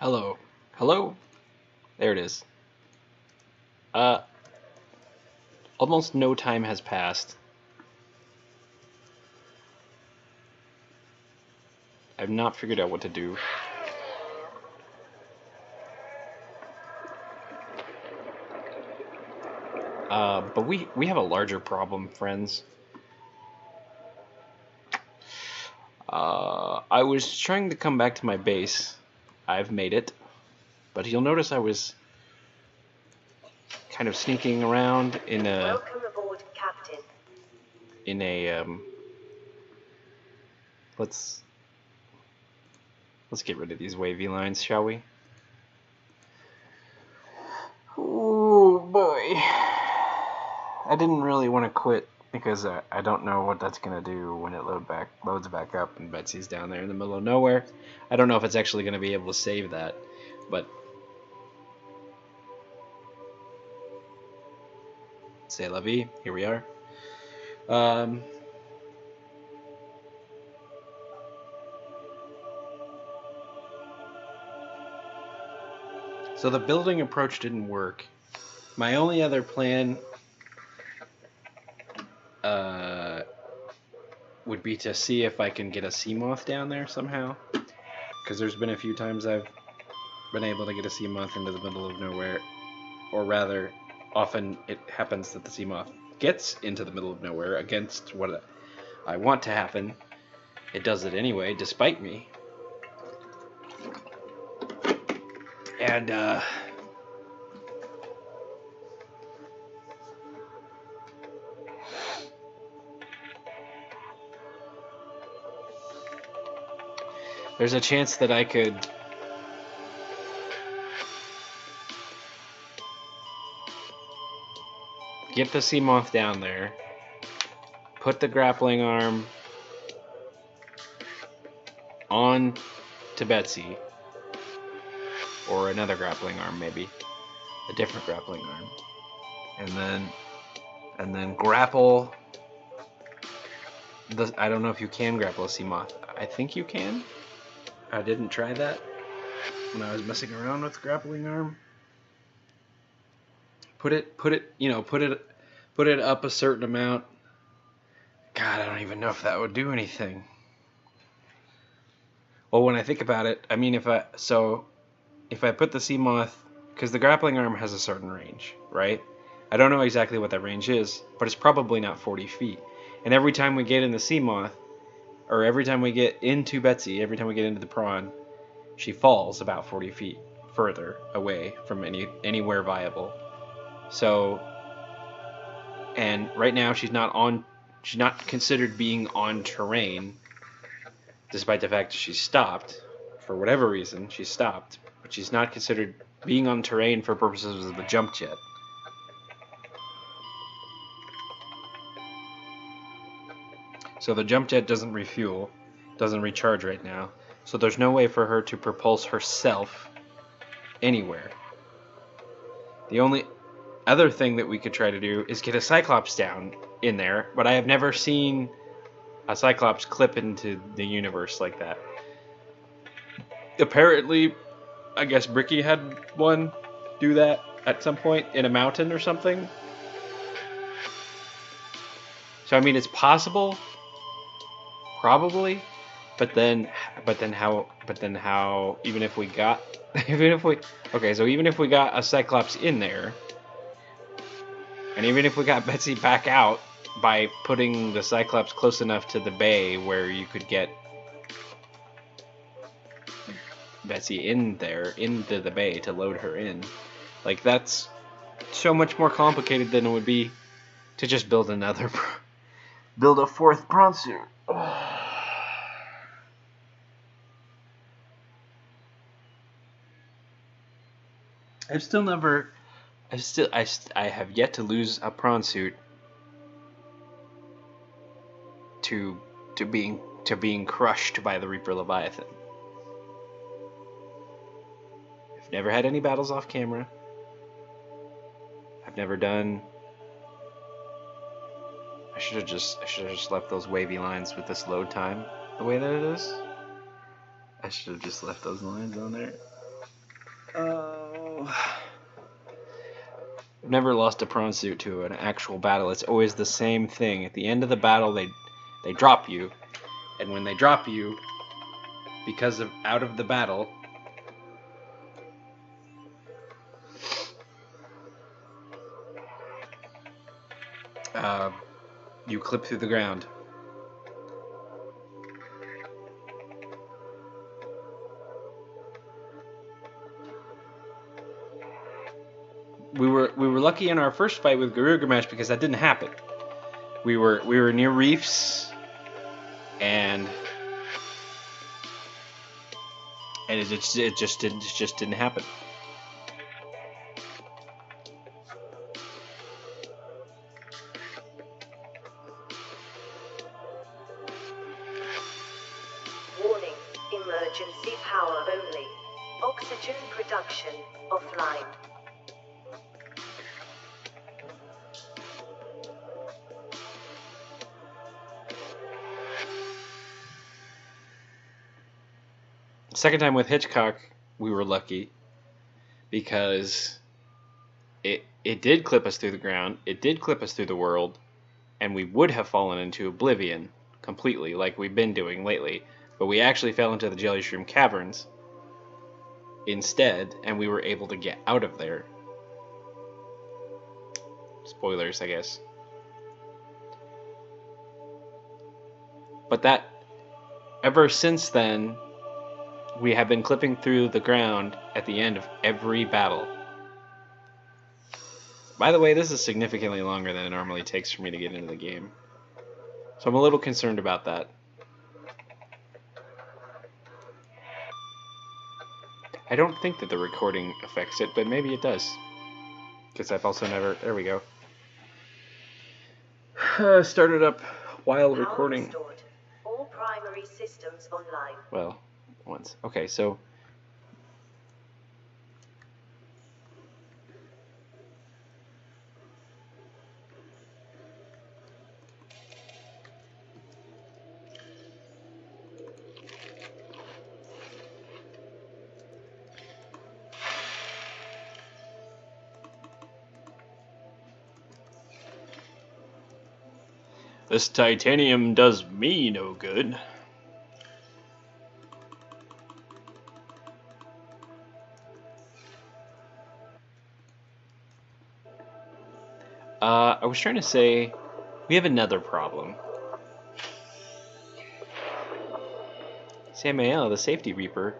Hello. Hello? There it is. Almost no time has passed. I've not figured out what to do. But we have a larger problem, friends. I was trying to come back to my base. I've made it. But you'll notice I was kind of sneaking around in a... Welcome aboard, Captain. In a, Let's get rid of these wavy lines, shall we? Oh boy. I didn't really want to quit because I don't know what that's going to do when it loads back up and Betsy's down there in the middle of nowhere. I don't know if it's actually going to be able to save that, but c'est la vie, here we are. So the building approach didn't work. My only other plan would be to see if I can get a Seamoth down there somehow. Because there's been a few times I've been able to get a Seamoth into the middle of nowhere. Or rather, often it happens that the Seamoth gets into the middle of nowhere against what I want to happen. It does it anyway, despite me. And, there's a chance that I could get the Seamoth down there, put the grappling arm on to Betsy, or another grappling arm maybe, a different grappling arm, and then grapple the, I don't know if you can grapple a Seamoth. I think you can. I didn't try that when I was messing around with the grappling arm. Put it up a certain amount. God, I don't even know if that would do anything. Well, when I think about it, I mean, if I put the Seamoth, because the grappling arm has a certain range, right? I don't know exactly what that range is, but it's probably not 40 feet. And every time we get in the Seamoth, or every time we get into Betsy, every time we get into the prawn, she falls about 40 feet further away from anywhere viable. So, and right now she's not considered being on terrain, despite the fact that she's stopped. For whatever reason, she's stopped, but she's not considered being on terrain for purposes of the jump jet. So the jump jet doesn't refuel, doesn't recharge right now, so there's no way for her to propulse herself anywhere. The only other thing that we could try to do is get a Cyclops down in there, but I have never seen a Cyclops clip into the universe like that. Apparently, I guess Bricky had one do that at some point in a mountain or something. So I mean, it's possible, probably, but then how? Even if we got a Cyclops in there, and even if we got Betsy back out by putting the Cyclops close enough to the bay where you could get Betsy in there, into the bay to load her in, like, that's so much more complicated than it would be to just build a fourth prawn suit. I have yet to lose a prawn suit to being crushed by the Reaper Leviathan. I've never had any battles off camera. I've never done. I should have just left those wavy lines with this load time the way that it is. I should have just left those lines on there. Oh. I've never lost a prawn suit to an actual battle. It's always the same thing. At the end of the battle, they drop you, and when they drop you, because of out of the battle, you clip through the ground. We were lucky in our first fight with GILGaMeSH because that didn't happen. We were near reefs, and it just didn't happen. Warning, emergency power only. Oxygen production offline. Second time with Hitchcock, we were lucky because it did clip us through the ground, it did clip us through the world, and we would have fallen into oblivion completely, like we've been doing lately, but we actually fell into the jelly shroom caverns instead, and we were able to get out of there. Spoilers, I guess. But that, ever since then, we have been clipping through the ground at the end of every battle. By the way, this is significantly longer than it normally takes for me to get into the game. So I'm a little concerned about that. I don't think that the recording affects it, but maybe it does. Because I've also never... There we go. Started up while recording. Restored. All primary systems online. Well, once. Okay, so... This titanium does me no good. I was trying to say, we have another problem. Samael the Safety Reaper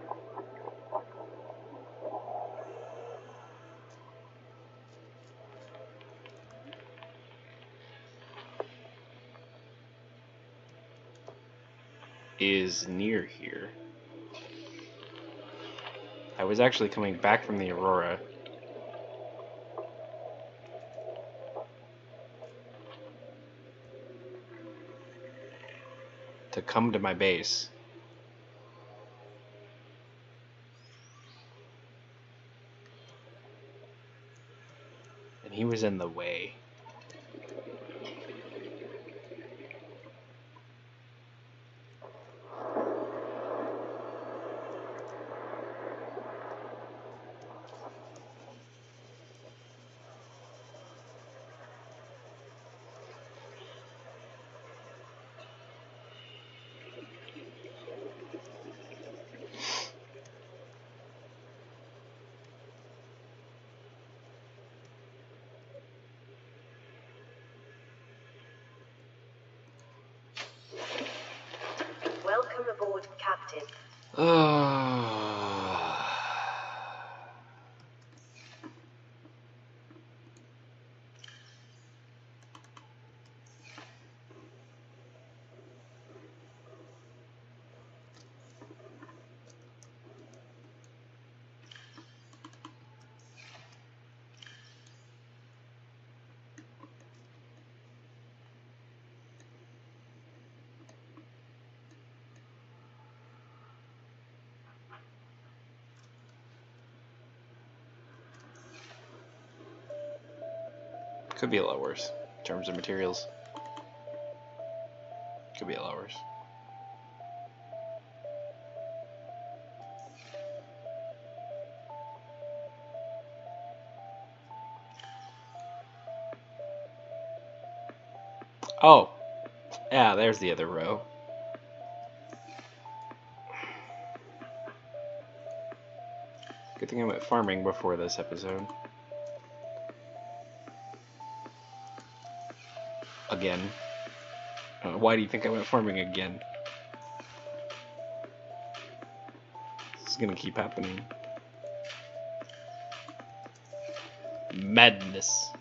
is near here. I was actually coming back from the Aurora to come to my base. And he was in the way. Welcome aboard, Captain. Could be a lot worse in terms of materials. Could be a lot worse. Oh, yeah, there's the other row. Good thing I went farming before this episode. Again. Why do you think I went farming again? This is gonna keep happening. Madness.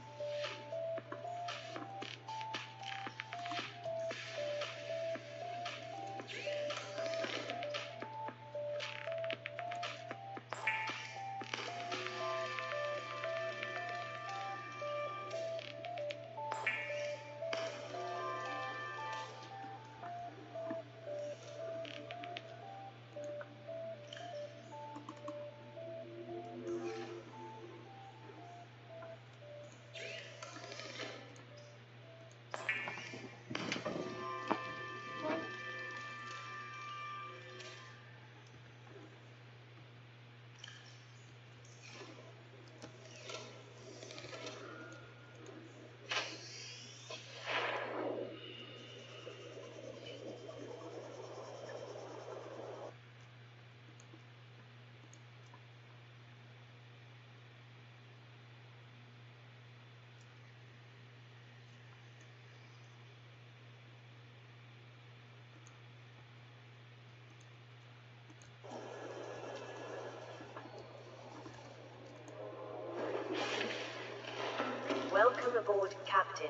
Welcome aboard, Captain.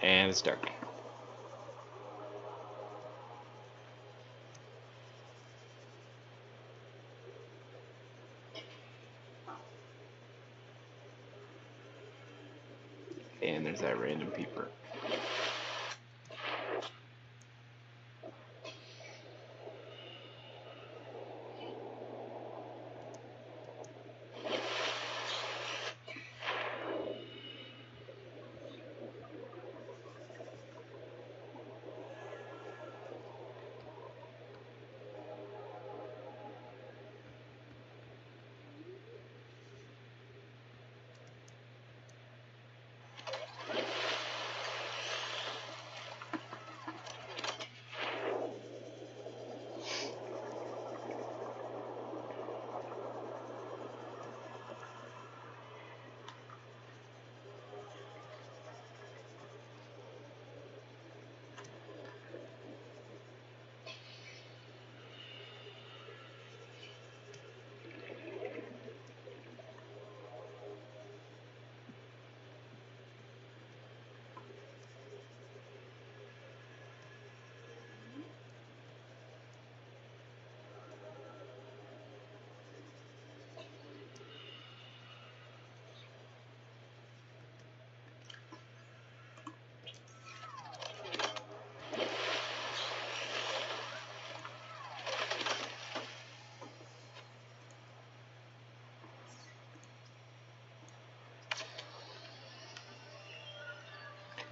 And it's dark. And there's that random peeper.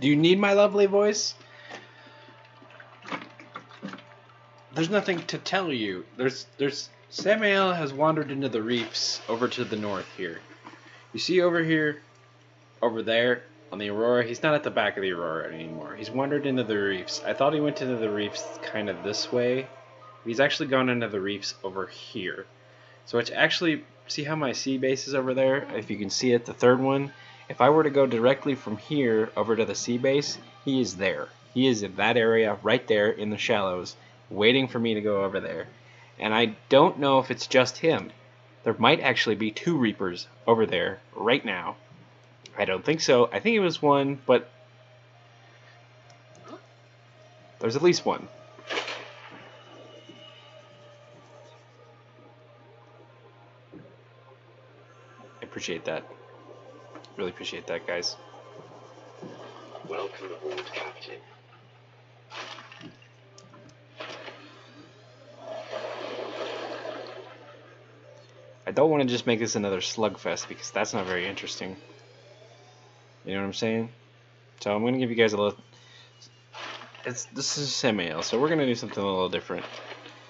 Do you need my lovely voice? There's nothing to tell you. Samael has wandered into the reefs over to the north here. You see over here, over there, on the Aurora, he's not at the back of the Aurora anymore. He's wandered into the reefs. I thought he went into the reefs kind of this way. He's actually gone into the reefs over here. So it's actually, see how my sea base is over there? If you can see it, the third one. If I were to go directly from here over to the sea base, he is there. He is in that area right there in the shallows, waiting for me to go over there. And I don't know if it's just him. There might actually be 2 Reapers over there right now. I don't think so. I think it was one, but there's at least one. I appreciate that. Really appreciate that, guys. Welcome aboard, Captain. I don't want to just make this another slugfest because that's not very interesting. You know what I'm saying? So I'm going to give you guys a little... This is Samael, so we're going to do something a little different.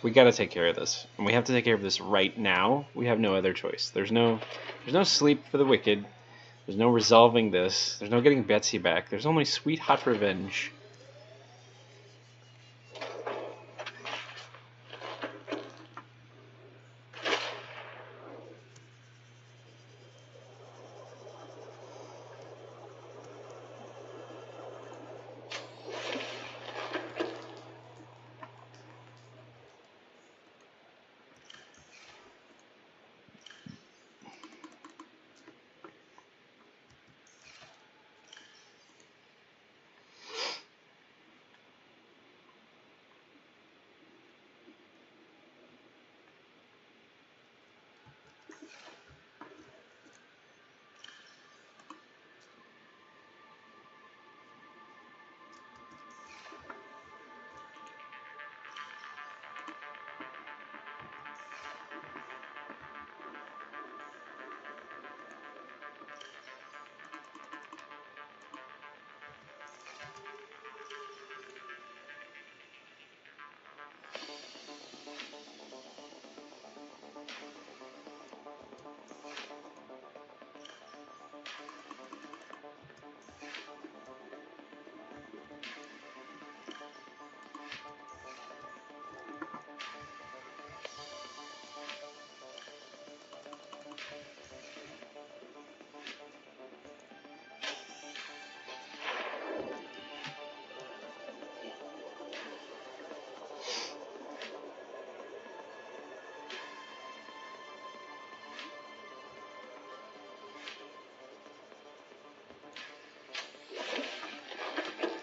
We got to take care of this. And we have to take care of this right now. We have no other choice. There's no sleep for the wicked. There's no resolving this. There's no getting Betsy back. There's only sweet hot revenge.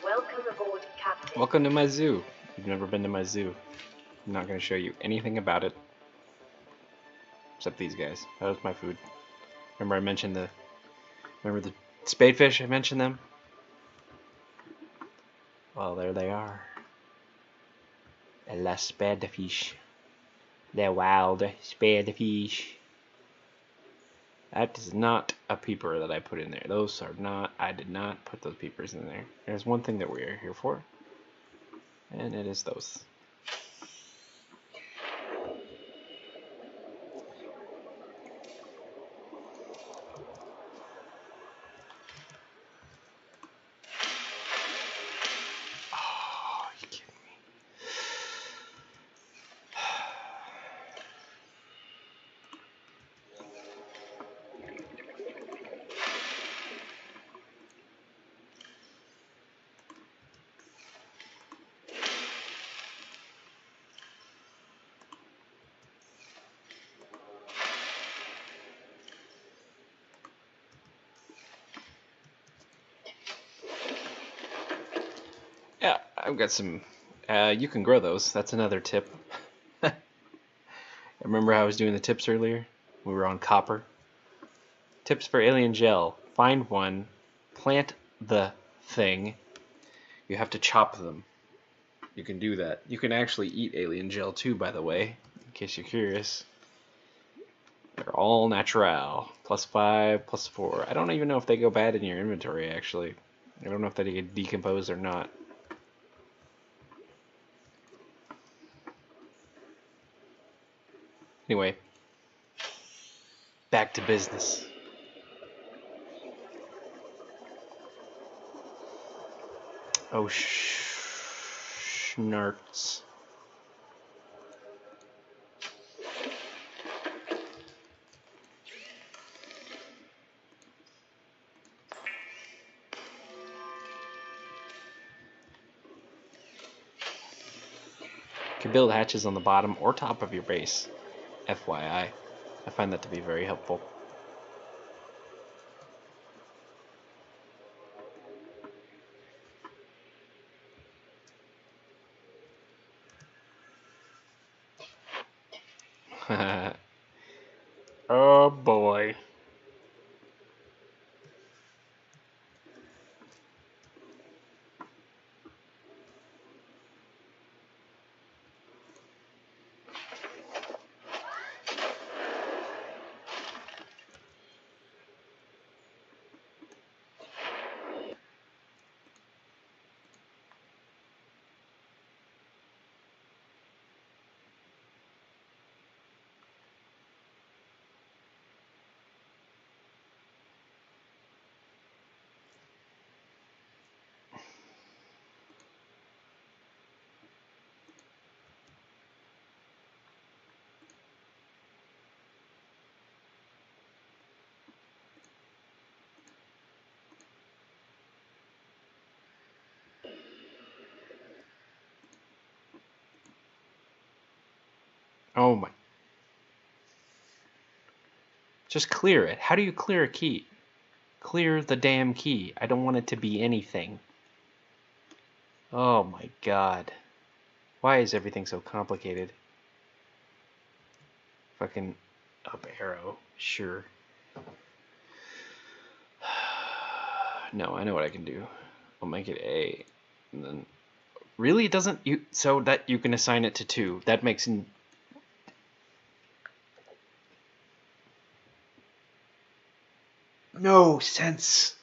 Welcome aboard, Captain. Welcome to my zoo. If you've never been to my zoo, I'm not going to show you anything about it. Except these guys. That was my food. Remember I mentioned remember the spadefish? I mentioned them? Well, there they are. La spadefish. The wild spadefish. That is not a peeper that I put in there. Those are not, I did not put those peepers in there. There's one thing that we are here for, and it is those. Oh, are you kidding me? Yeah, I've got some. You can grow those. That's another tip. Remember how I was doing the tips earlier? We were on copper. Tips for alien gel. Find one. Plant the thing. You have to chop them. You can do that. You can actually eat alien gel too, by the way, in case you're curious. They're all natural. +5, +4. I don't even know if they go bad in your inventory, actually. I don't know if they get decomposed or not. Anyway, back to business. Oh, schnarts. You can build hatches on the bottom or top of your base. FYI. I find that to be very helpful. Oh boy. Oh my. Just clear it. How do you clear a key? Clear the damn key. I don't want it to be anything. Oh my god. Why is everything so complicated? Fucking up arrow. Sure. No, I know what I can do. I'll make it A. And then really it doesn't you so that you can assign it to 2. That makes no sense.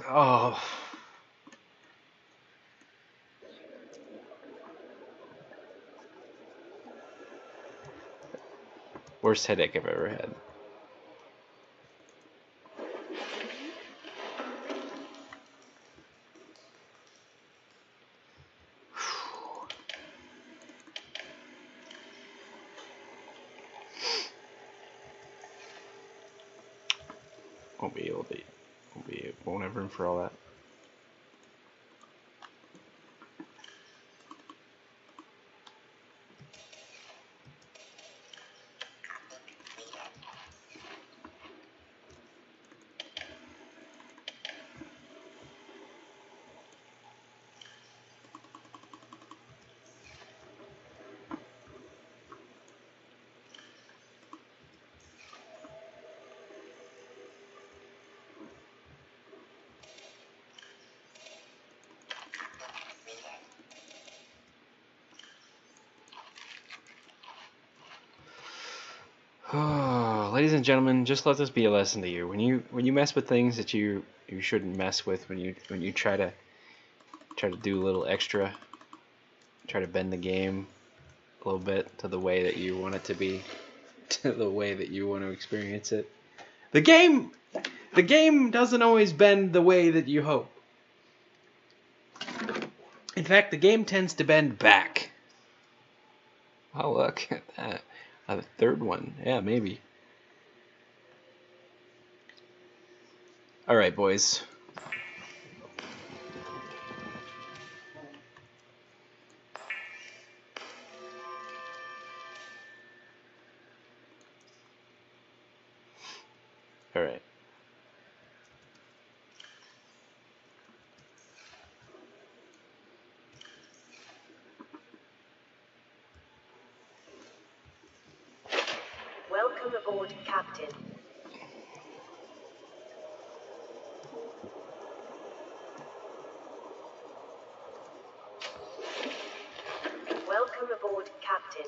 Oh. Worst headache I've ever had. Won't have room for all that. Oh, ladies and gentlemen, just let this be a lesson to you. When you mess with things that you shouldn't mess with, when you try to do a little extra, try to bend the game a little bit to the way that you want it to be, to the way that you want to experience it. The game doesn't always bend the way that you hope. In fact, the game tends to bend back. Oh, look at that. The third one. Yeah, maybe. All right, boys. All right. Welcome aboard, Captain. Welcome aboard, Captain.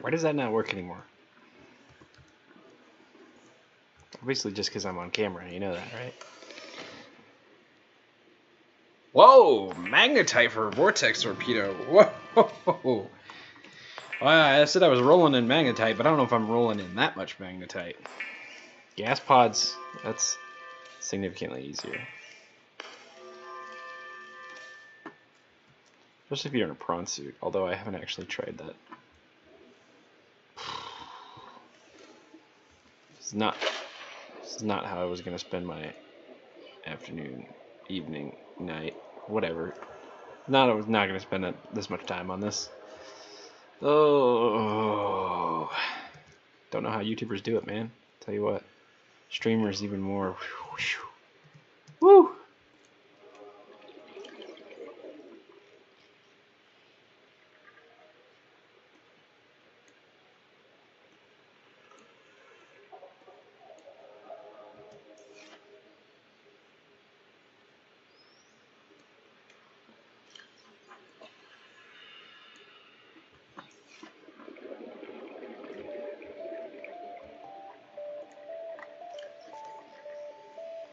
Why does that not work anymore? Obviously just because I'm on camera, you know that, right? Whoa! Magnetite for a vortex torpedo. Whoa! I said I was rolling in magnetite, but I don't know if I'm rolling in that much magnetite. Gas pods, that's significantly easier. Especially if you're in a prawn suit, although I haven't actually tried that. This is not how I was going to spend my afternoon, evening, night, whatever. I was not going to spend this much time on this. Oh, don't know how YouTubers do it, man. Tell you what, streamers even more. Woo!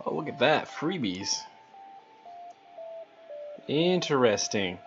Oh, look at that, freebies. Interesting.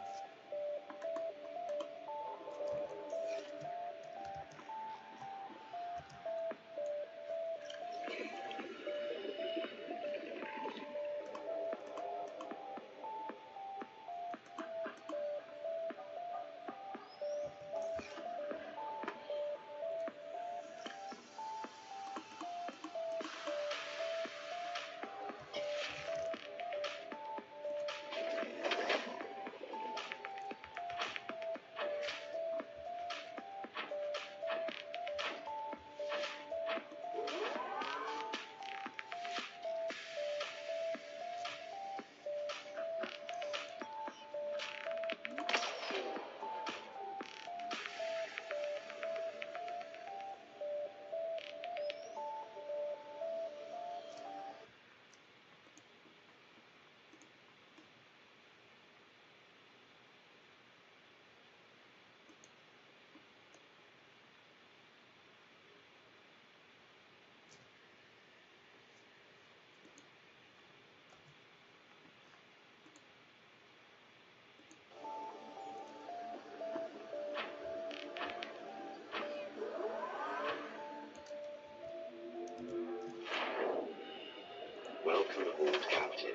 Welcome aboard, Captain.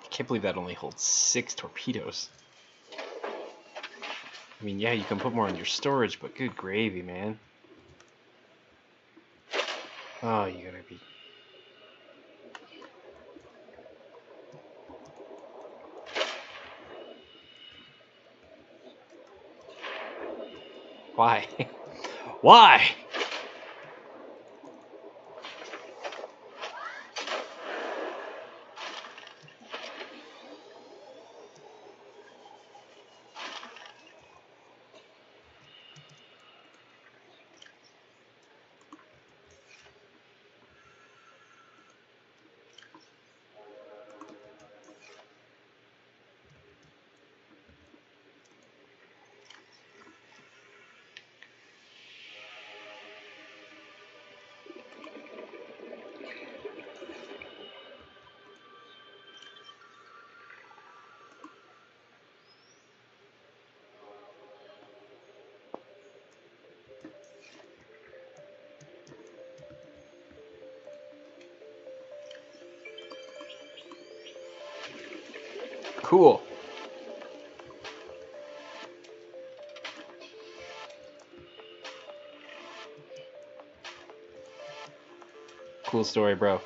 I can't believe that only holds 6 torpedoes. I mean, yeah, you can put more in your storage, but good gravy, man. Oh, you gotta be... Why? Why? Cool. Cool story, bro.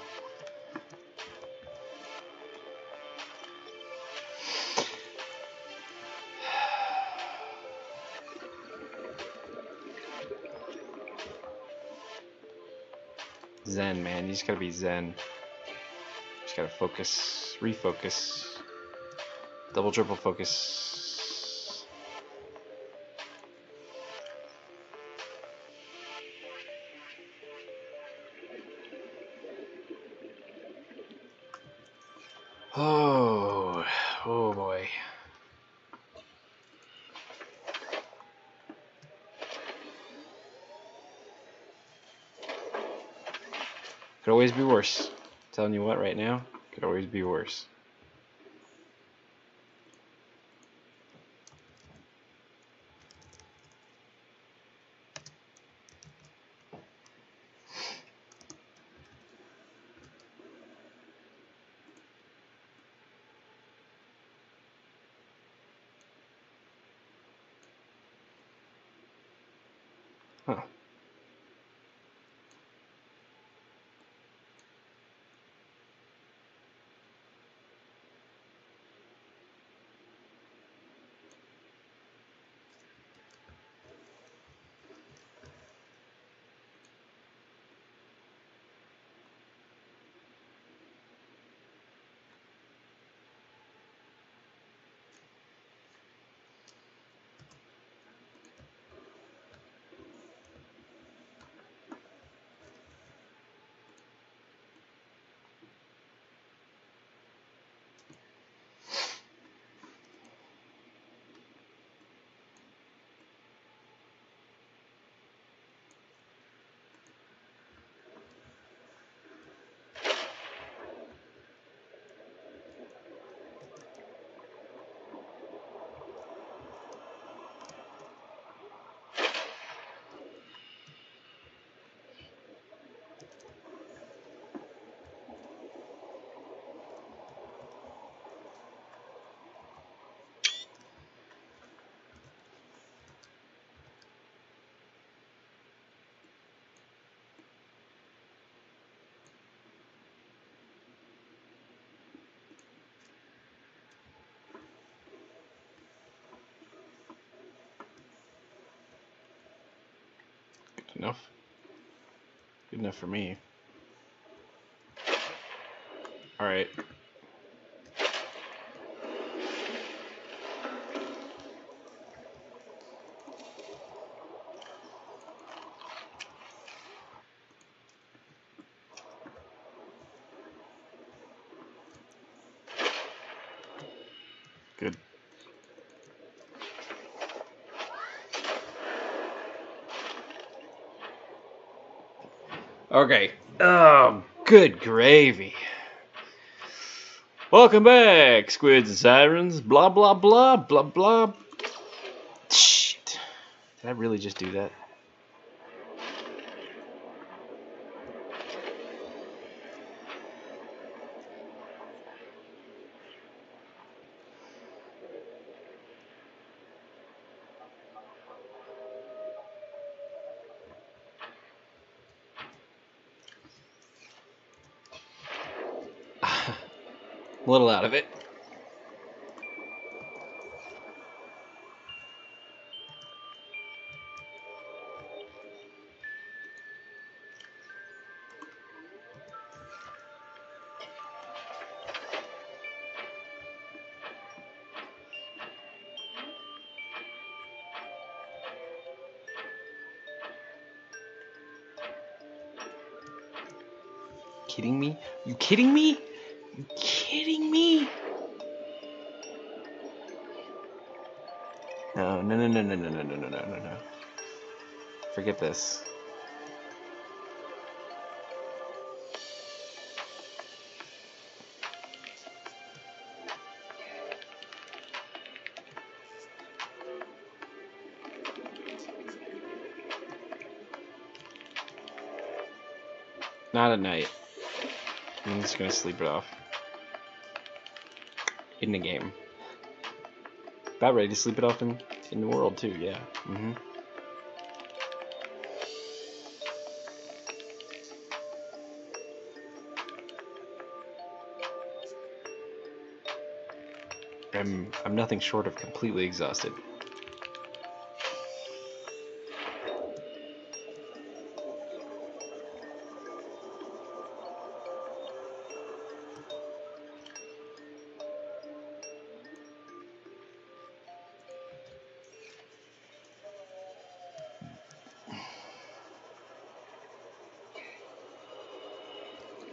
Zen, man. You just gotta be zen. Just gotta focus, refocus, double, triple focus. Oh boy. Could always be worse. Telling you what, right now, could always be worse. Huh. Good enough. Good enough for me. Alright. Good. Okay. Oh, good gravy. Welcome back, squids and sirens. Blah, blah, blah, blah, blah. Shit. Did I really just do that? A little out of it. Kidding me? You kidding me? You kidding me? No, no, no, no, no, no, no, no, no, no, no. Forget this. Not at night. I'm just gonna sleep it off. In the game. About ready to sleep it off in the world too, yeah. I'm nothing short of completely exhausted.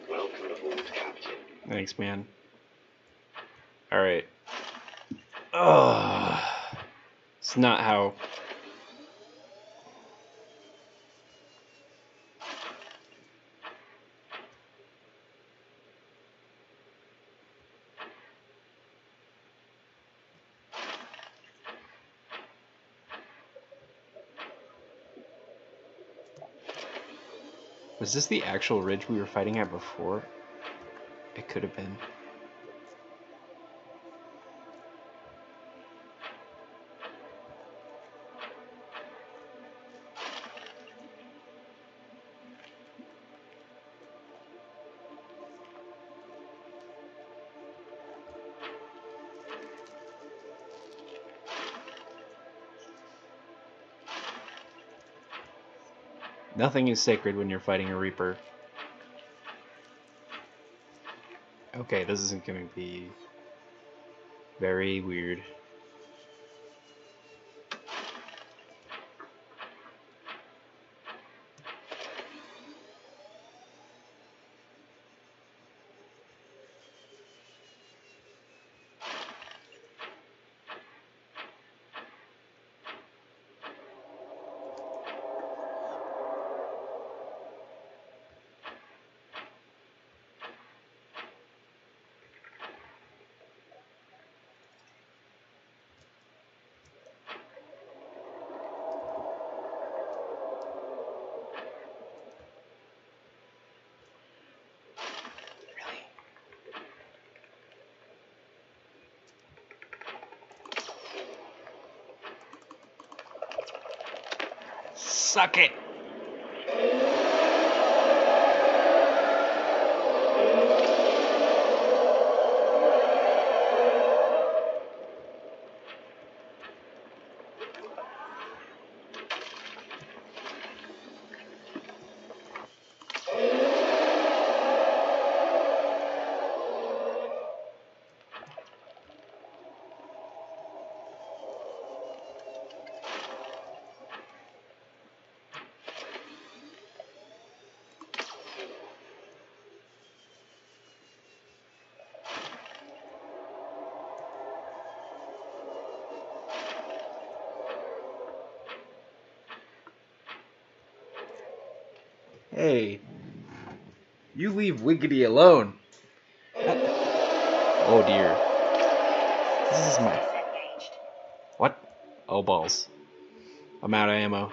Welcome aboard, Captain. Thanks, man. Alright. Oh, it's not how... Was this the actual ridge we were fighting at before? It could have been. Nothing is sacred when you're fighting a Reaper. Okay, this isn't going to be very weird. Suck it! Hey, you leave Wiggity alone. Oh dear. This is my... What? Oh balls. I'm out of ammo.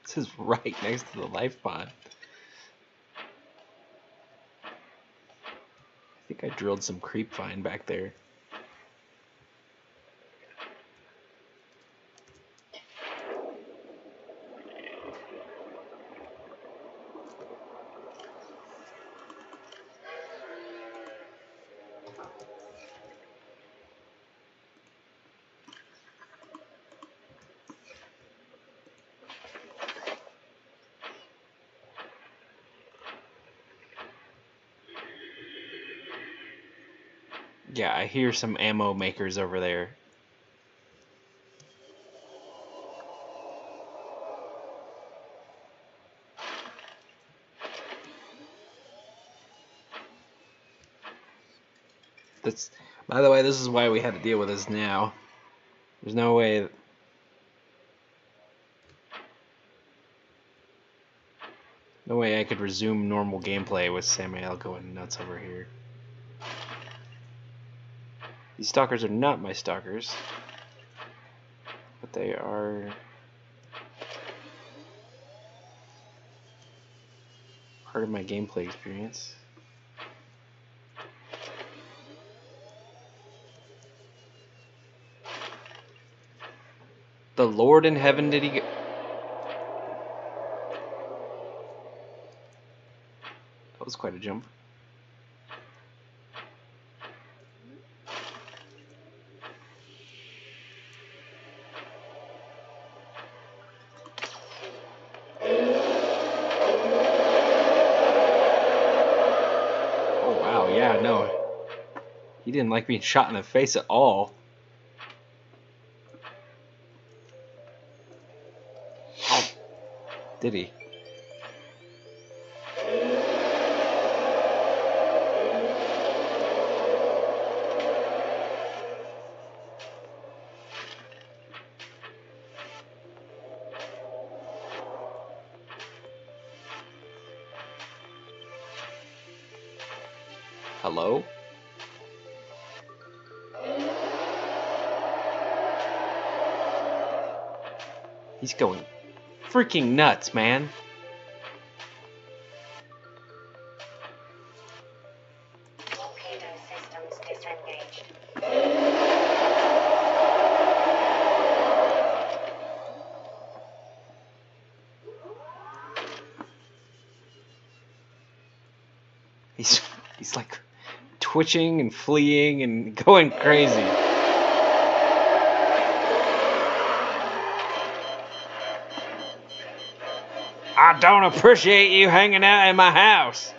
This is right next to the life pod. I think I drilled some creep vine back there. Yeah, I hear some ammo makers over there. That's, by the way, this is why we had to deal with this now. There's no way. No way I could resume normal gameplay with Samael going nuts over here. These stalkers are not my stalkers, but they are part of my gameplay experience. The Lord in heaven, did he get? That was quite a jump. Oh, yeah, no. He didn't like being shot in the face at all. Did he? Hello? He's going freaking nuts, man. Torpedo systems disengaged. He's like twitching and fleeing and going crazy. I don't appreciate you hanging out in my house.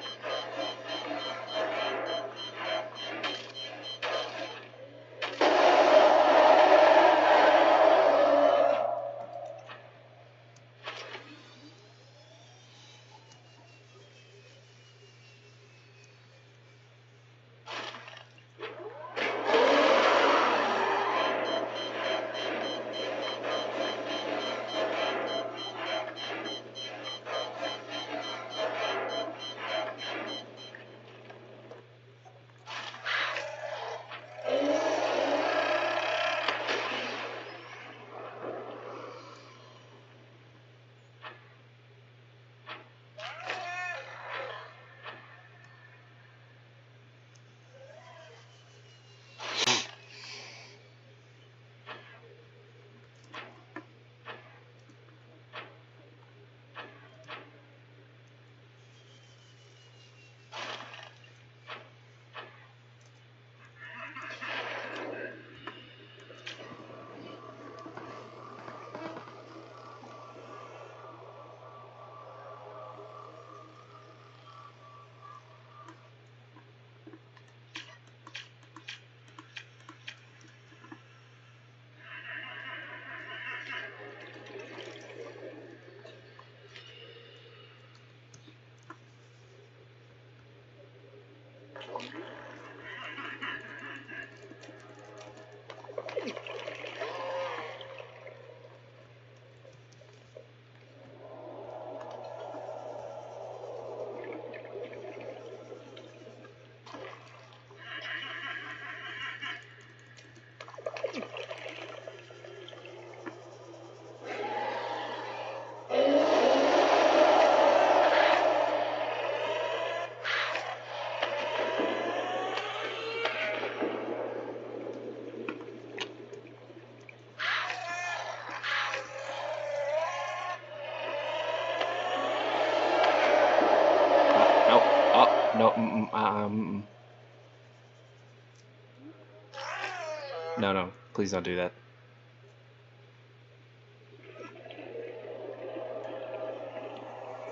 No. Oh, no. No. Please don't do that.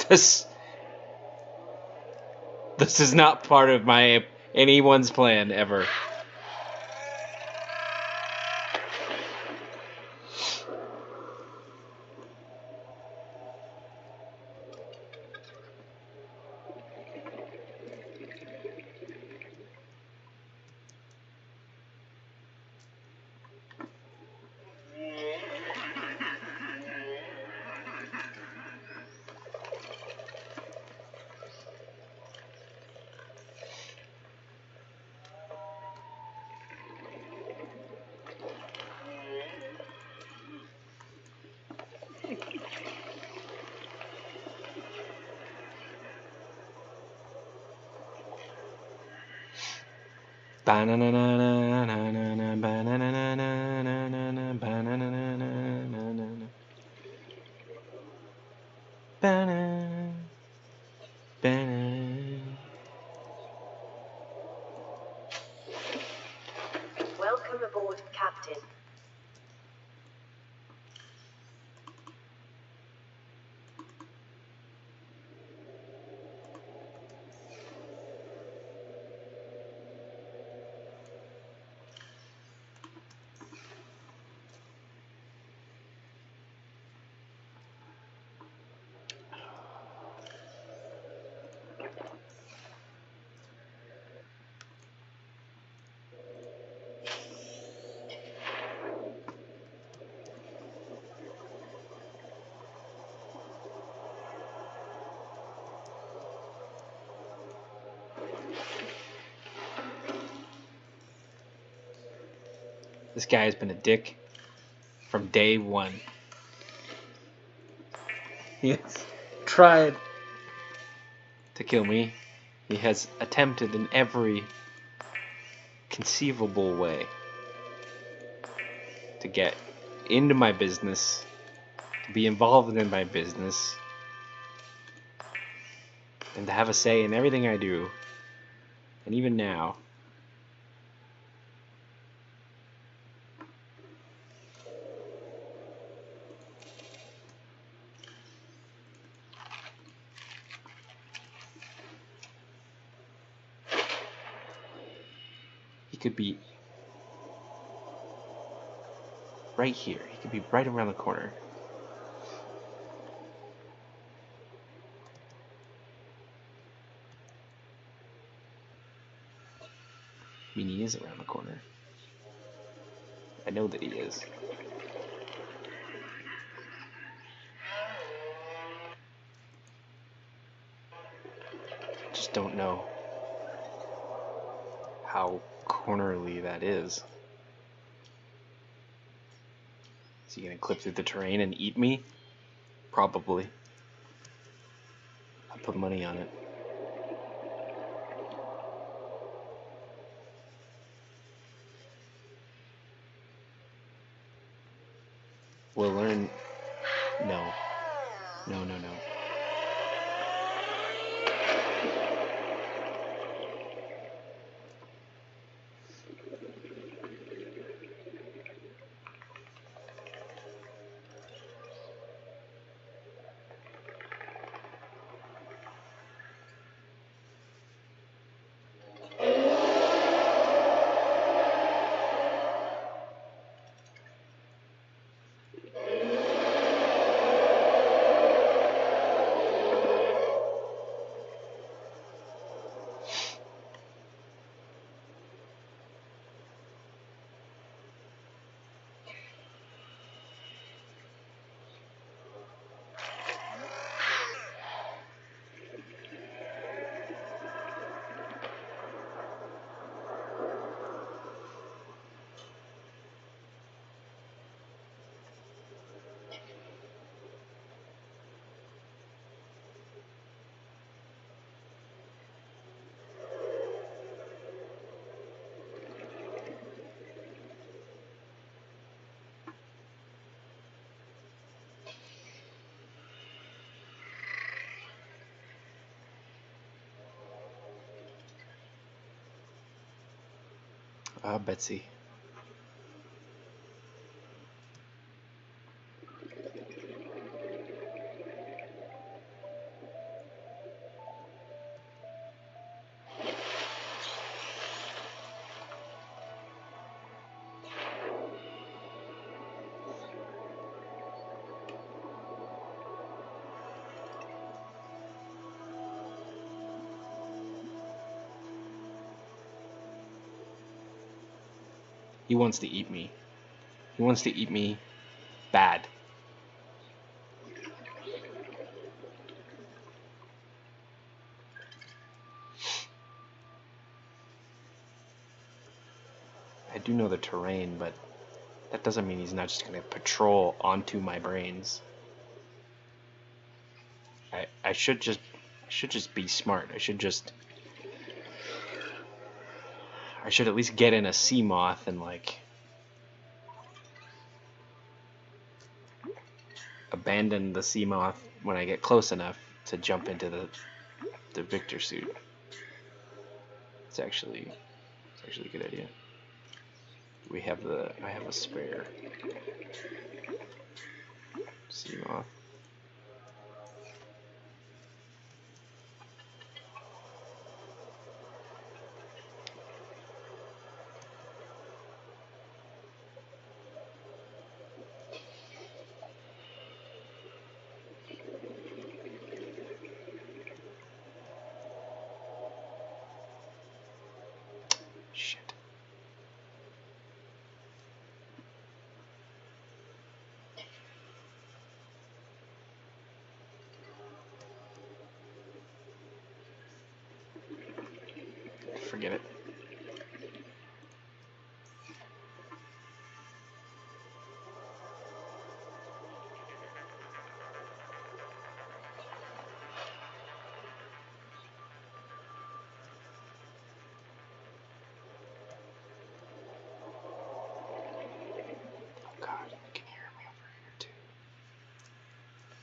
This is not part of anyone's plan ever. Welcome aboard, Captain. This guy has been a dick from day one. He has tried to kill me. He has attempted in every conceivable way to get into my business, to be involved in my business, and to have a say in everything I do. And even now, he could be right here. He could be right around the corner. I mean, he is around the corner. I know that he is. Just don't know how cornerly that is. Is he gonna clip through the terrain and eat me? Probably. I put money on it. We'll learn. No. No, no, no. Ah, Betsy. He wants to eat me. He wants to eat me bad. I do know the terrain, but that doesn't mean he's not just going to patrol onto my brains. I should just be smart. I should at least get in a sea moth and like abandon the sea moth when I get close enough to jump into the Victor suit. It's actually a good idea. I have a spare sea moth. Shit. Forget it.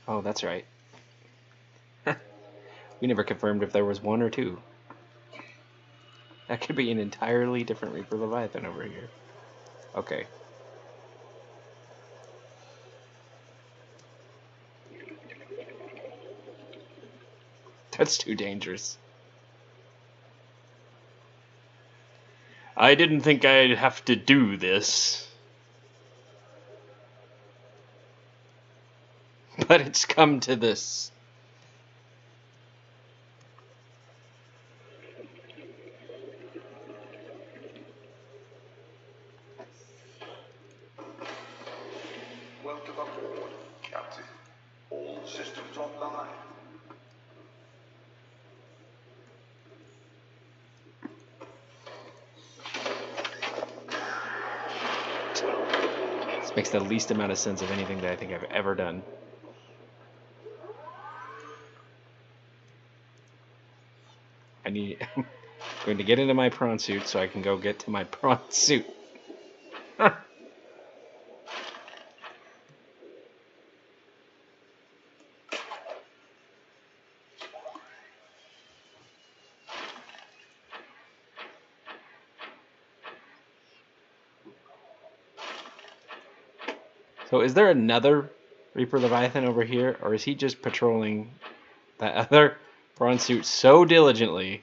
Oh, that's right. We never confirmed if there was one or two. That could be an entirely different Reaper Leviathan over here. Okay. That's too dangerous. I didn't think I'd have to do this. But it's come to this. Welcome aboard, Captain. All systems online. This makes the least amount of sense of anything that I think I've ever done. I'm going to get into my prawn suit so I can go get to my prawn suit. So is there another Reaper Leviathan over here, or is he just patrolling that other prawn suit so diligently?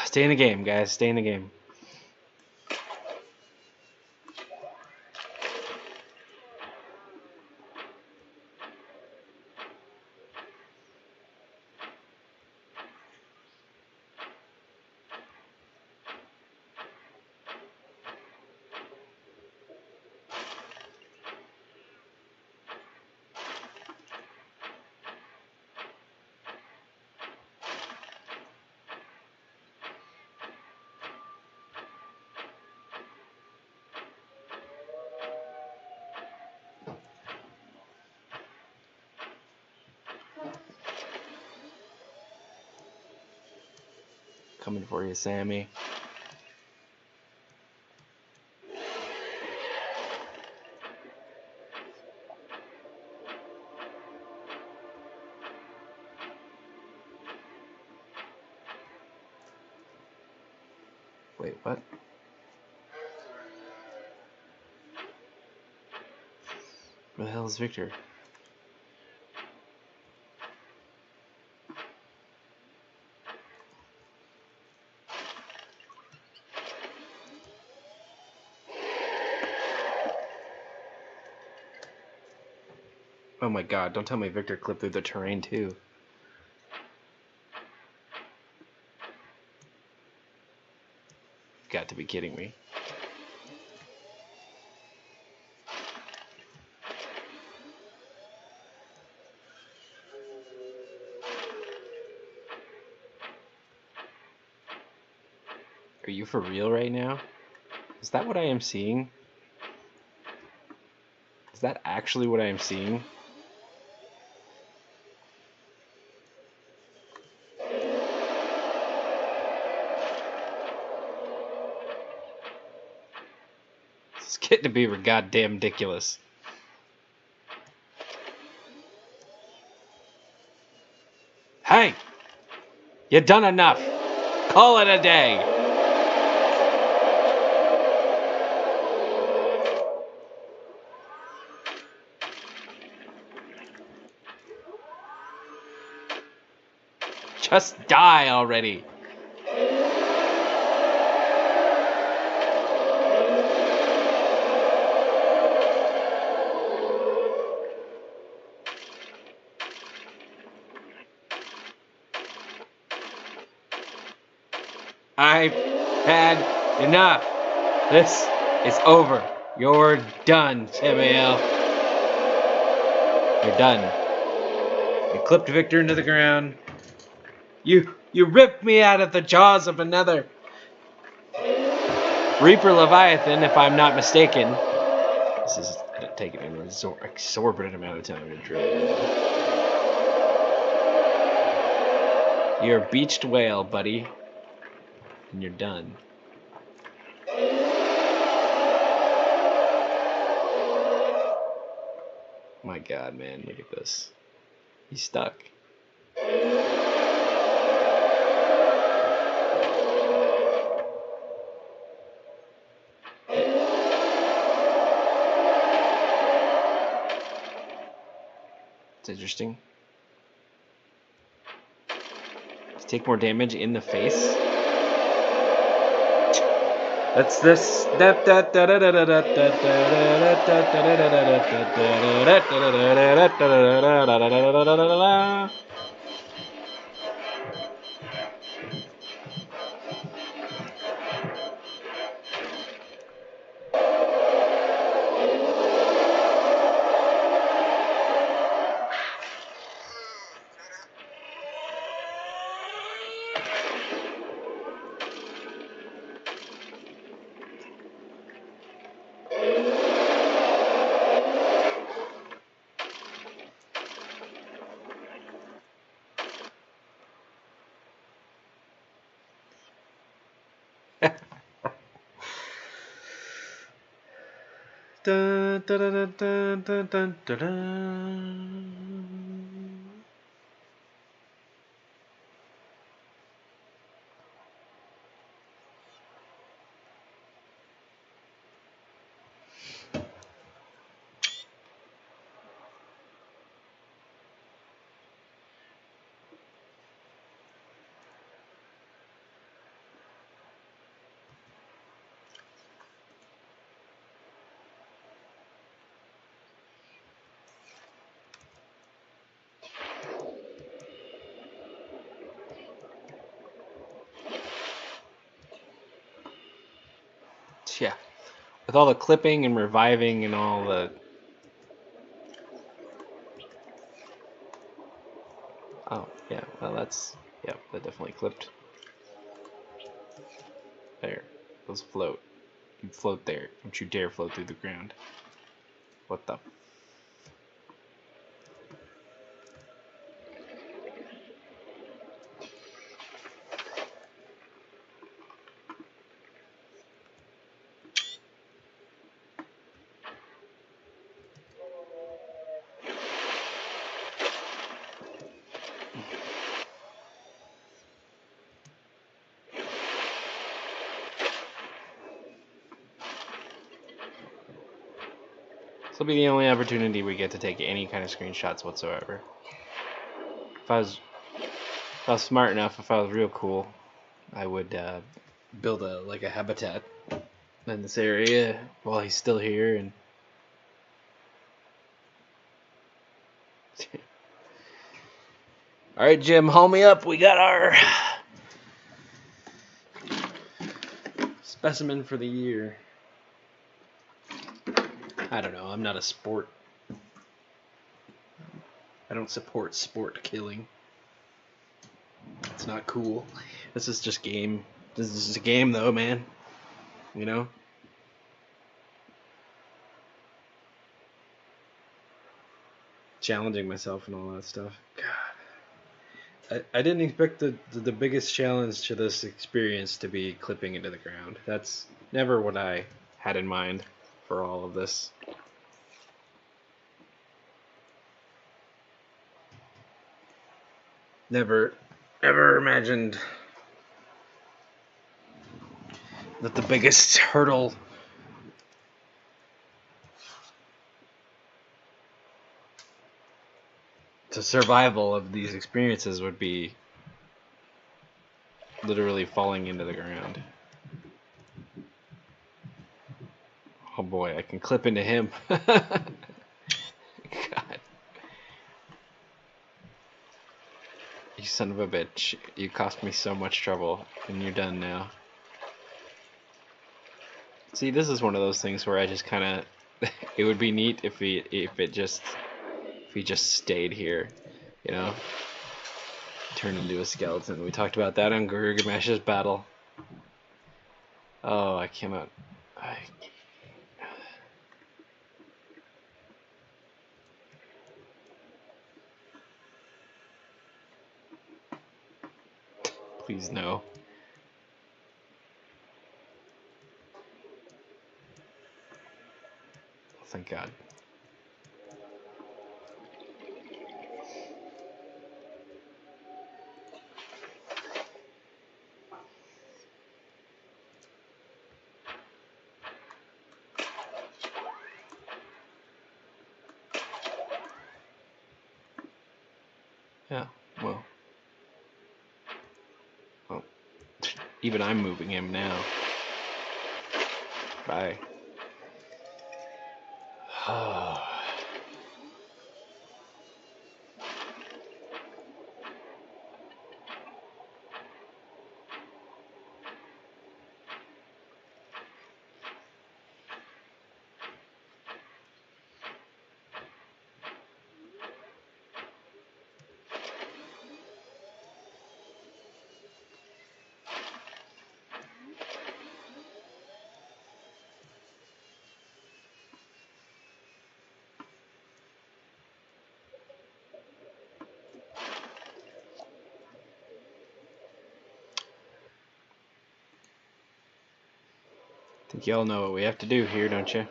Stay in the game, guys. Stay in the game. Coming for you, Sammy. Wait, what? Where the hell is Victor? Oh my god, don't tell me Victor clipped through the terrain too. Got to be kidding me. Are you for real right now? Is that what I am seeing? Is that actually what I am seeing? It's getting to be goddamn ridiculous. Hey! You done enough! Call it a day! Just die already! I've had Enough. This is over. You're done, Samael. You're done. You clipped Victor into the ground. You ripped me out of the jaws of another Reaper Leviathan, if I'm not mistaken. This is taking an exorbitant amount of time to drill. You're a beached whale, buddy. And you're done. My God, man, look at this. He's stuck. It's interesting. Does he take more damage in the face? That's this. Dun, dun, dun, dun, dun, dun, dun, dun. Yeah, with all the clipping and reviving and all the... Oh, yeah, well that's... Yep, that definitely clipped. There, those float. You float there. Don't you dare float through the ground. What the... This will be the only opportunity we get to take any kind of screenshots whatsoever. If I was smart enough, if I was real cool, I would build a habitat in this area while he's still here and... All right, Jim, haul me up. We got our specimen for the year. I don't know. I'm not a sport. I don't support sport killing. It's not cool. This is just game. This is just a game, though, man. You know? Challenging myself and all that stuff. God. I didn't expect the biggest challenge to this experience to be clipping into the ground. That's never what I had in mind for all of this. Never ever imagined that the biggest hurdle to survival of these experiences would be literally falling into the ground. Oh boy, I can clip into him. God. You son of a bitch. You cost me so much trouble, and you're done now. See, this is one of those things where I just kind of, it would be neat if he just stayed here, you know, turned into a skeleton. We talked about that on GILGaMeSH's battle. Oh, I cannot. Please no. Oh, thank God. Yeah, well, even I'm moving him now. Bye. I think y'all know what we have to do here, don't you?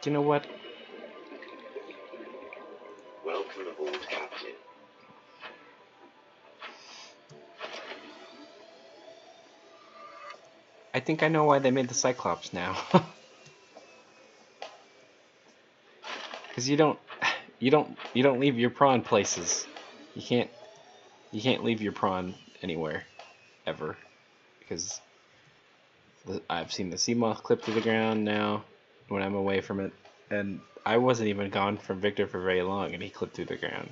Do you know what? Welcome aboard, Captain. I think I know why they made the Cyclops now. Because you don't leave your prawn places. You can't leave your prawn anywhere, ever, because I've seen the sea moth clip to the ground now when I'm away from it, and I wasn't even gone from Victor for very long, and he clipped through the ground.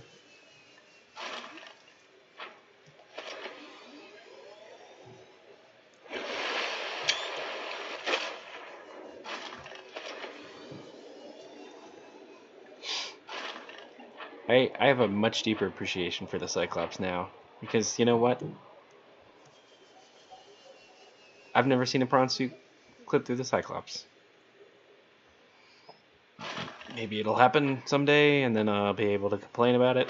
I have a much deeper appreciation for the Cyclops now, because you know what? I've never seen a prawn suit clip through the Cyclops. Maybe it'll happen someday, and then I'll be able to complain about it.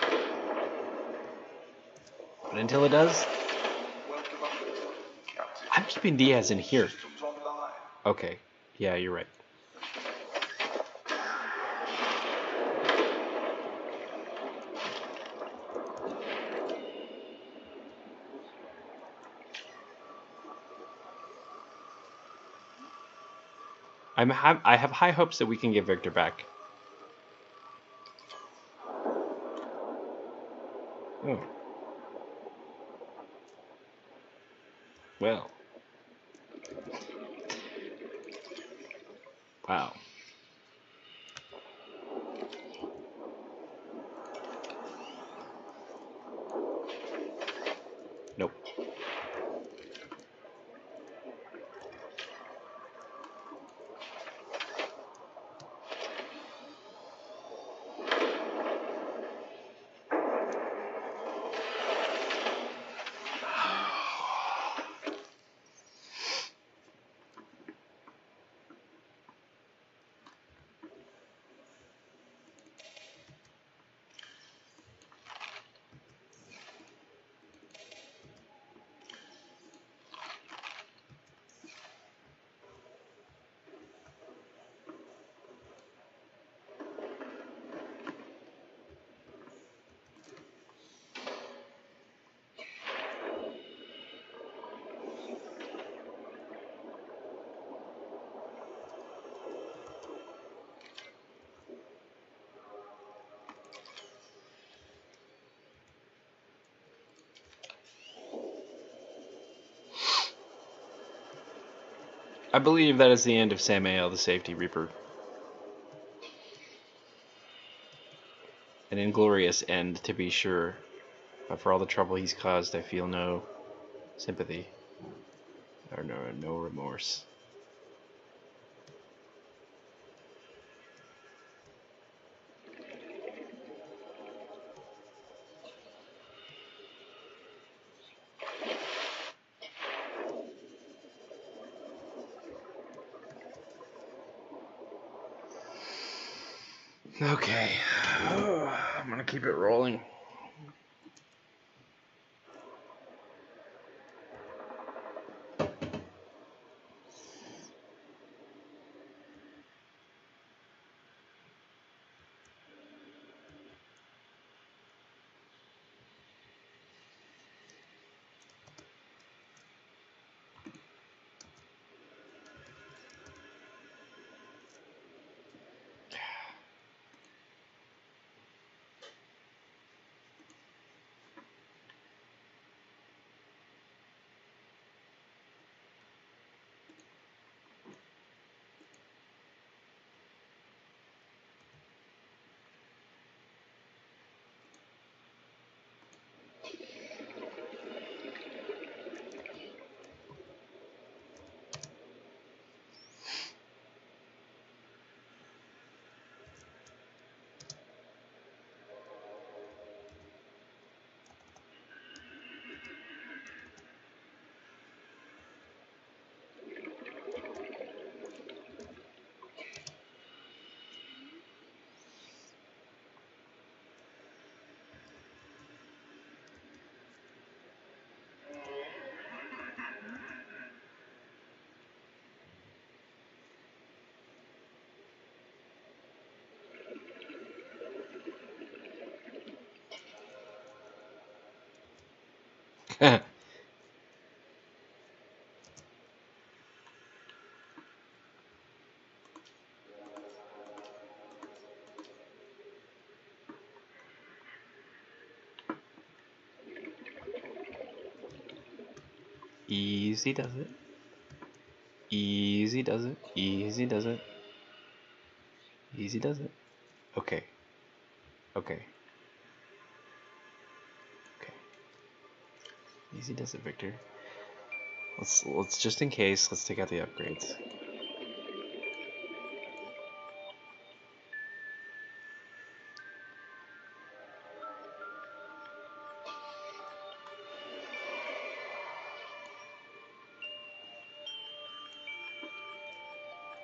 But until it does, Welcome aboard, Captain. I'm keeping Diaz in here. Systems online. Okay, yeah, you're right. I have high hopes that we can get Victor back. Oh. Well. Wow. Nope. I believe that is the end of Samael the Safety Reaper. An inglorious end, to be sure, but for all the trouble he's caused, I feel no sympathy or no remorse. Okay, I'm gonna keep it rolling. Easy does it. Easy does it. Easy does it. Easy does it. Okay. Okay. Okay. Easy does it, Victor. Let's just in case, let's take out the upgrades.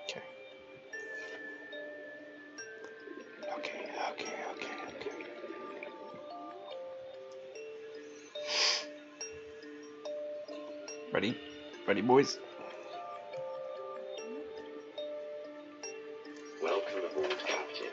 Okay. Okay, okay, okay, okay. Ready? Ready, boys? Welcome aboard, Captain.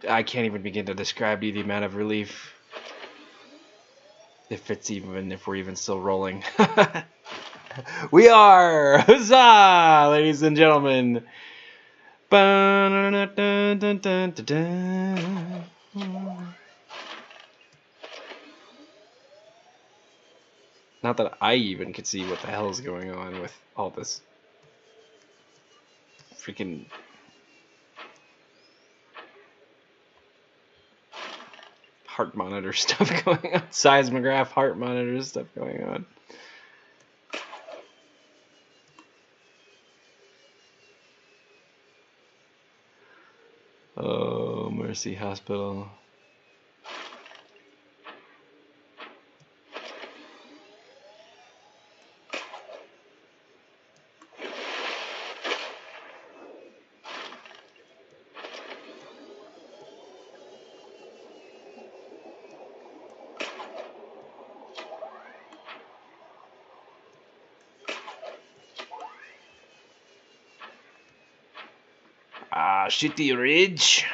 I can't even begin to describe to you the amount of relief. If we're even still rolling. We are! Huzzah! Ladies and gentlemen. Not that I even could see what the hell is going on with all this freaking heart monitor stuff going on. Seismograph heart monitor stuff going on. Oh, Mercy Hospital. Ah, Shitty Ridge.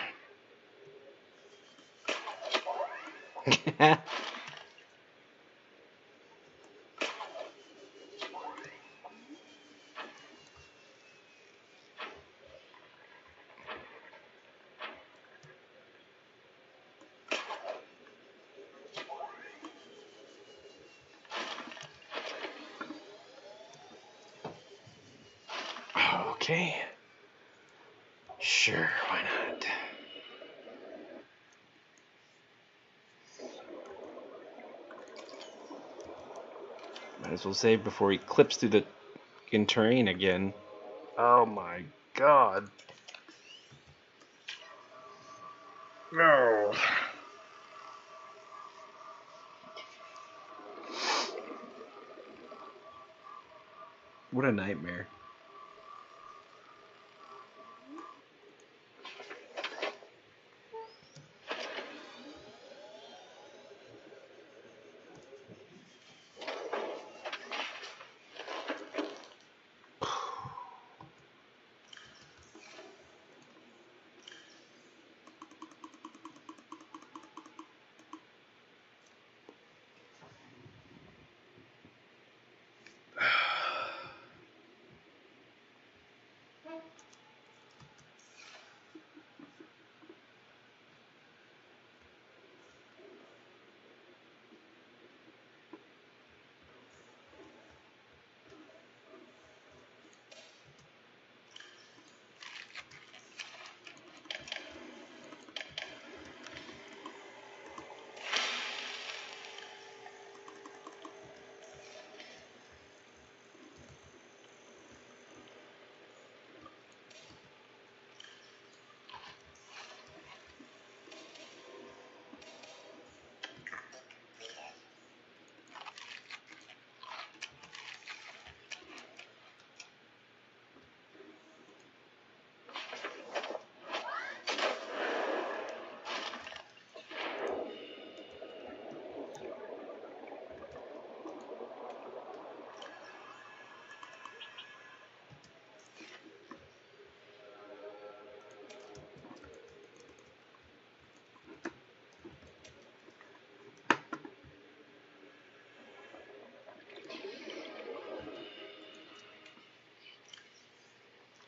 Okay. Sure, why not? Might as well save before he clips through the terrain again. Oh my god. No. What a nightmare.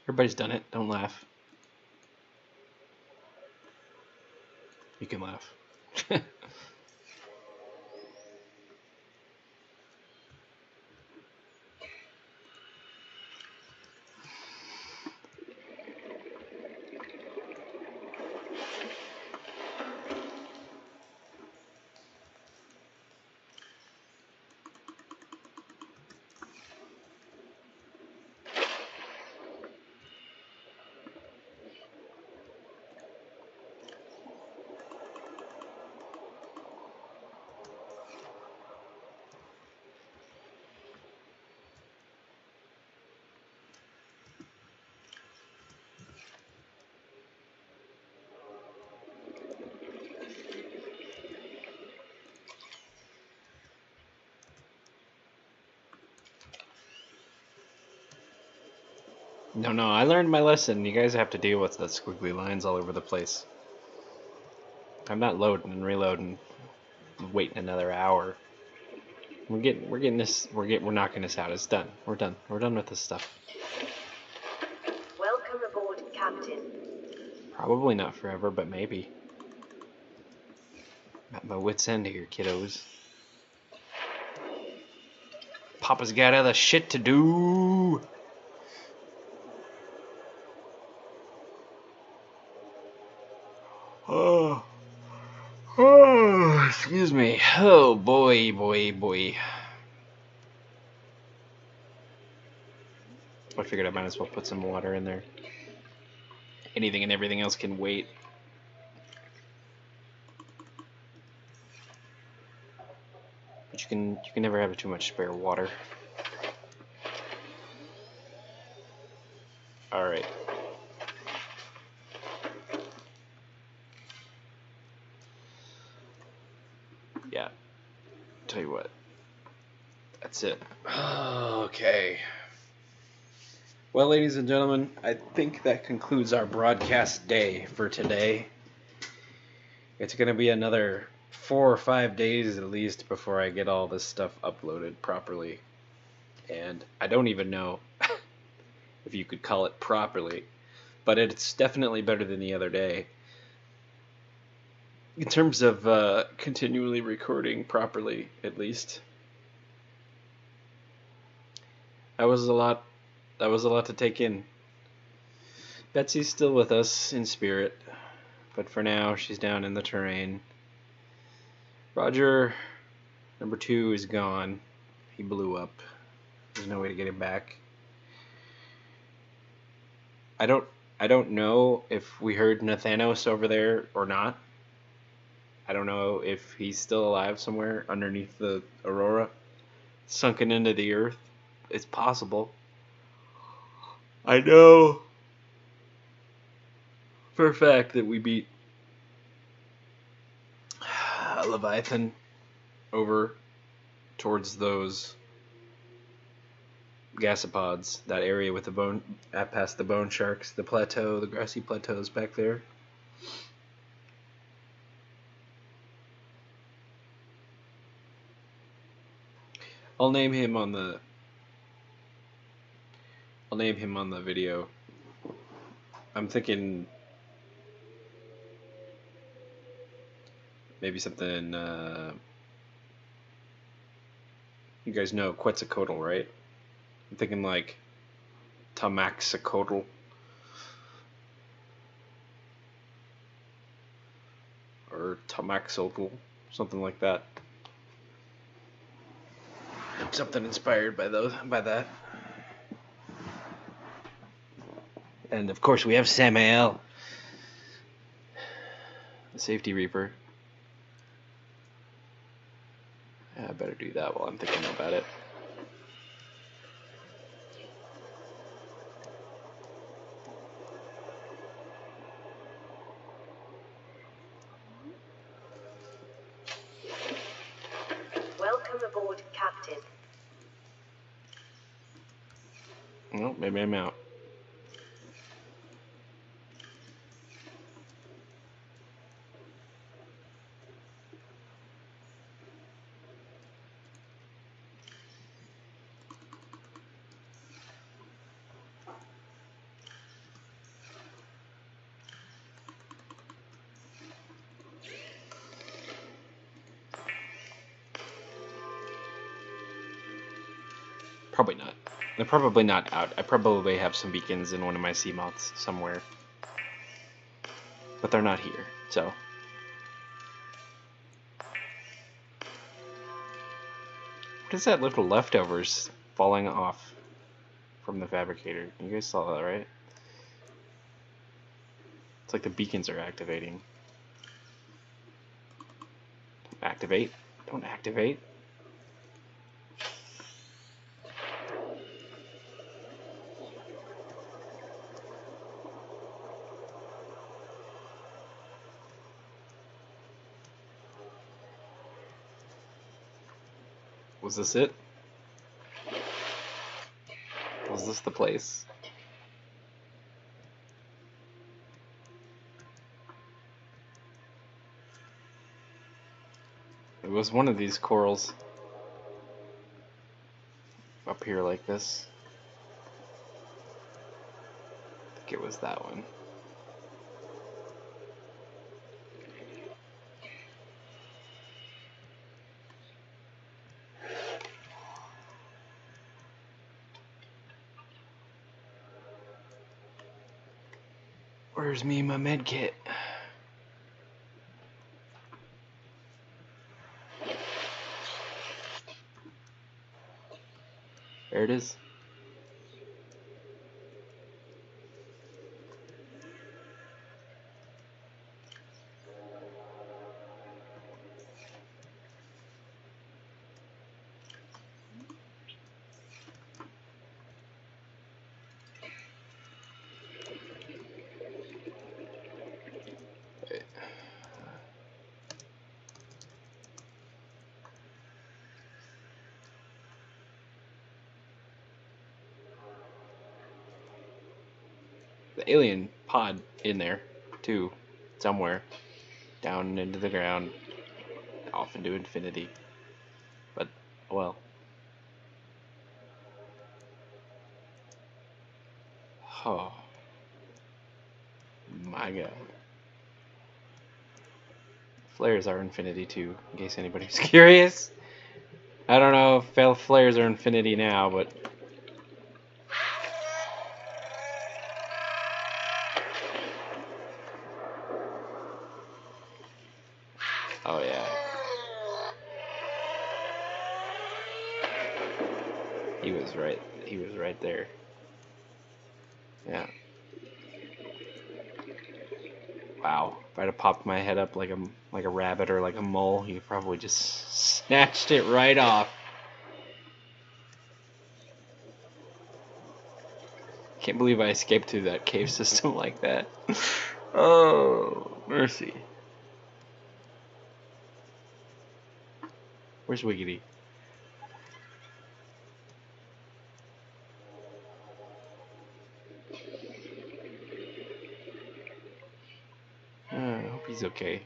Everybody's done it. Don't laugh. You can laugh. No, I learned my lesson. You guys have to deal with the squiggly lines all over the place. I'm not loading and reloading, waiting another hour. We're knocking this out. It's done. We're done. We're done with this stuff. Welcome aboard, Captain. Probably not forever, but maybe. At my wit's end here, kiddos. Papa's got other shit to do. Oh, excuse me. Oh, boy. I figured I might as well put some water in there. Anything and everything else can wait. But you can never have too much spare water. All right. Yeah. Tell you what. That's it. Okay. Well, ladies and gentlemen, I think that concludes our broadcast day for today. It's going to be another 4 or 5 days at least before I get all this stuff uploaded properly. And I don't even know if you could call it properly, but it's definitely better than the other day. In terms of continually recording properly, at least. That was a lot to take in. Betsy's still with us in spirit, but for now she's down in the terrain. Roger, number 2, is gone. He blew up. There's no way to get him back. I don't know if we heard Nathanos over there or not. I don't know if he's still alive somewhere underneath the Aurora, sunken into the earth. It's possible. I know for a fact that we beat a Leviathan over towards those gasopods, that area with the bone, past the bone sharks, the plateau, the grassy plateaus back there. I'll name him on the video. I'm thinking maybe something, you guys know Quetzalcoatl, right? I'm thinking like Tamaxacotl or Tamaxotl, something like that. Something inspired by that. And of course we have Samael, the Safety Reaper. Yeah, I better do that while I'm thinking about it. Welcome aboard, Captain. Well, maybe I'm out. Probably not. They're probably not out. I probably have some beacons in one of my sea moths somewhere. But they're not here, so. What is that little leftovers falling off from the fabricator? You guys saw that, right? It's like the beacons are activating. Don't activate. Don't activate. Was this it? Was this the place? It was one of these corals up here like this. I think it was that one. Where's my med kit? There it is. The alien pod in there, too, somewhere, down into the ground. off into infinity. But, well. Oh. My god. Flares are infinity too, in case anybody's curious. I don't know if flares are infinity now, but... Oh yeah. He was right there. Yeah. Wow. If I'd have popped my head up like a rabbit or like a mole, he probably just snatched it right off. Can't believe I escaped through that cave system like that. Oh, mercy. Where's Wiggity? I hope he's okay.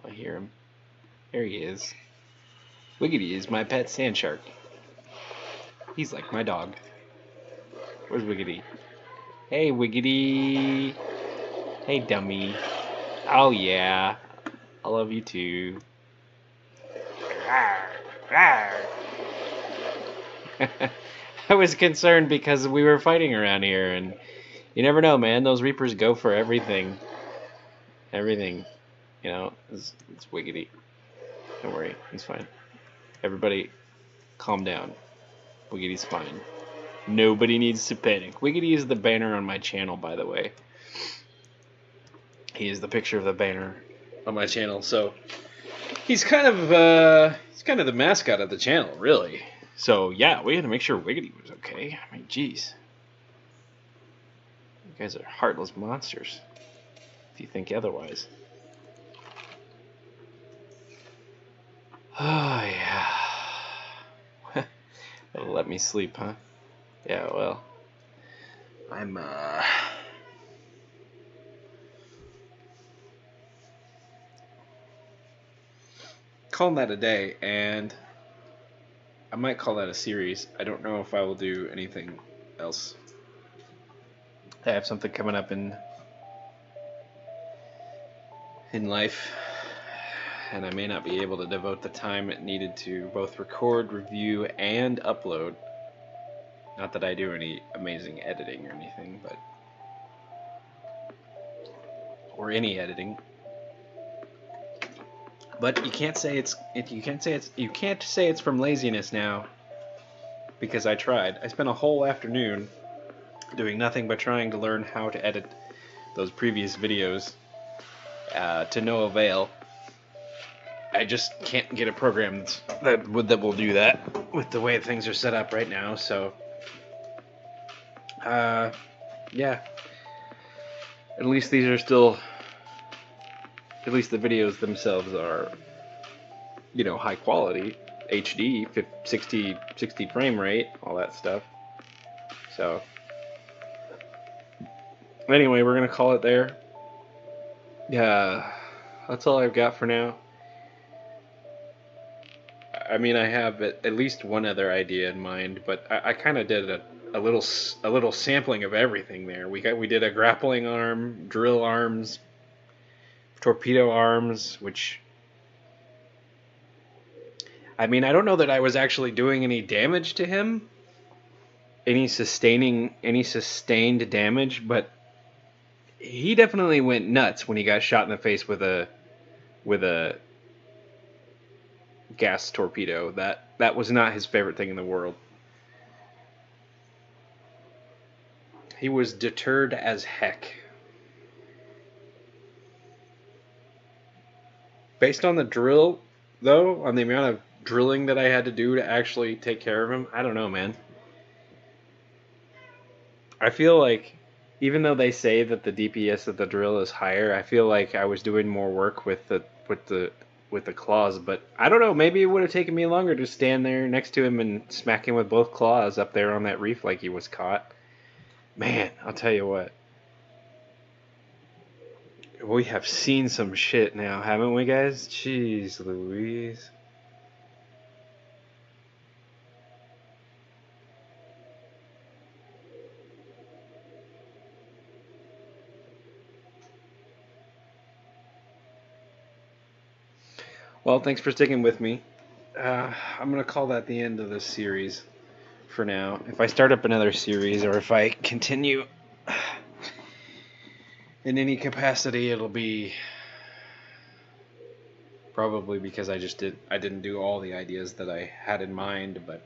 I hear him. There he is. Wiggity is my pet sand shark. He's like my dog. Where's Wiggity? Hey, Wiggity. Hey, dummy. Oh, yeah. I love you too. I was concerned because we were fighting around here, and you never know, man. Those Reapers go for everything. Everything. You know, it's Wiggity. Don't worry, he's fine. Everybody, calm down. Wiggity's fine. Nobody needs to panic. Wiggity is the banner on my channel, by the way. He is the picture of the banner on my channel, so he's kind of the mascot of the channel, really. So yeah, we had to make sure Wiggity was okay. I mean, jeez, you guys are heartless monsters. If you think otherwise. Oh yeah. Let me sleep, huh? Yeah, well, I'm calling that a day, and I might call that a series. I don't know if I will do anything else. I have something coming up in life, and I may not be able to devote the time it needed to both record, review, and upload. Not that I do any amazing editing or anything, but or any editing. But you can't say it's from laziness now, because I tried. I spent a whole afternoon doing nothing but trying to learn how to edit those previous videos to no avail. I just can't get a program that will do that with the way things are set up right now. So, yeah. At least these are still. At least the videos themselves are, you know, high quality, HD, 60 frame rate, all that stuff. So, anyway, we're gonna call it there. Yeah, that's all I've got for now. I mean, I have at least one other idea in mind, but I kind of did a little sampling of everything there. We did a grappling arm, drill arms, torpedo arms, which, I mean, I don't know that I was actually doing any damage to him, any sustained damage, but he definitely went nuts when he got shot in the face with a gas torpedo. That was not his favorite thing in the world. He was deterred as heck. Based on the drill, though, on the amount of drilling that I had to do to actually take care of him, I don't know, man. I feel like, even though they say that the DPS of the drill is higher, I feel like I was doing more work with with the claws, but I don't know. Maybe it would have taken me longer to stand there next to him and smack him with both claws up there on that reef like he was caught. Man, I'll tell you what. We have seen some shit now, haven't we, guys? Jeez Louise. Well, thanks for sticking with me. I'm going to call that the end of this series for now. If I start up another series or if I continue in any capacity, it'll be probably because I didn't do all the ideas that I had in mind, but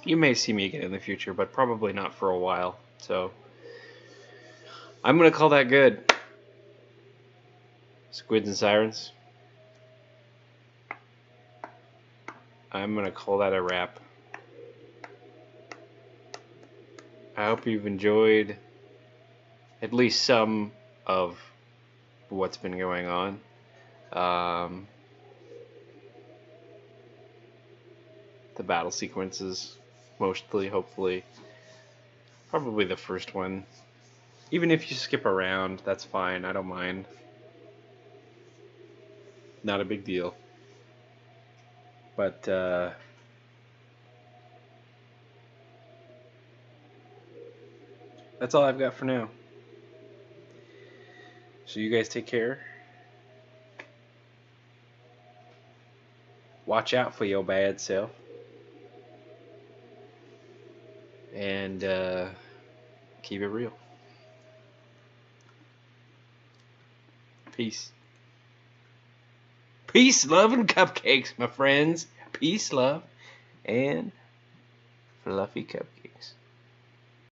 you may see me again in the future, but probably not for a while. So I'm going to call that good. Squids and Sirens. I'm going to call that a wrap. I hope you've enjoyed at least some of what's been going on. The battle sequences, mostly, hopefully. Probably the first one. Even if you skip around, that's fine. I don't mind. Not a big deal. But that's all I've got for now. So you guys take care. Watch out for your bad self. And keep it real. Peace. Peace, love, and cupcakes, my friends. Peace, love, and fluffy cupcakes.